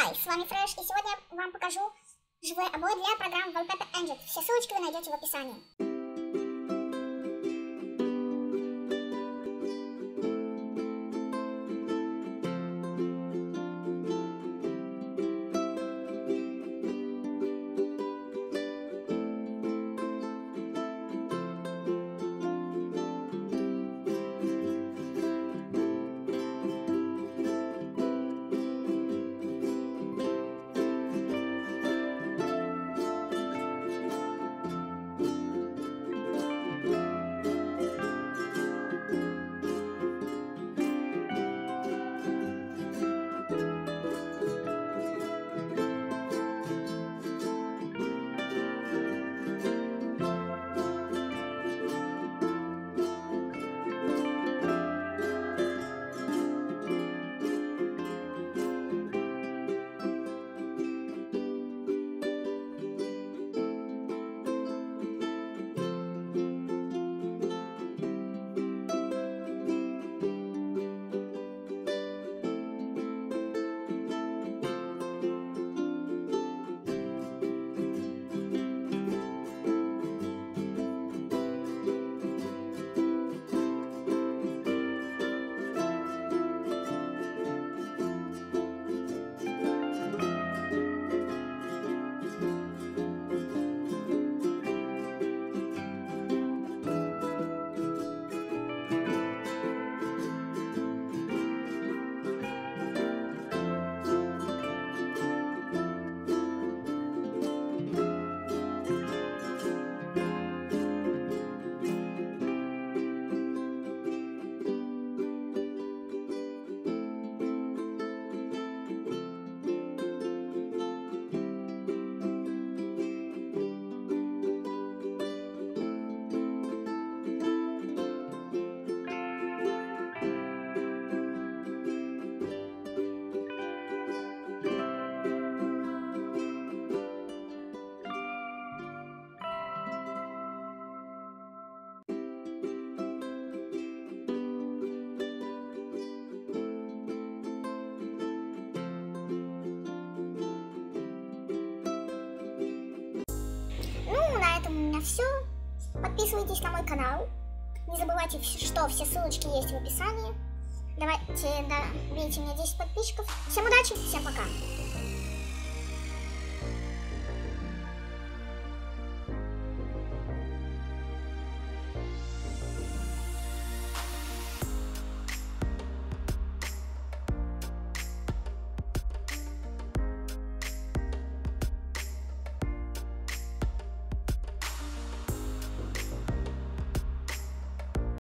Хай, с вами Фреш, и сегодня я вам покажу живые обои для программ Wallpaper. Все ссылочки вы найдете в описании. На этом у меня все. Подписывайтесь на мой канал. Не забывайте, что все ссылочки есть в описании. Давайте добейте мне 10 подписчиков. Всем удачи, всем пока.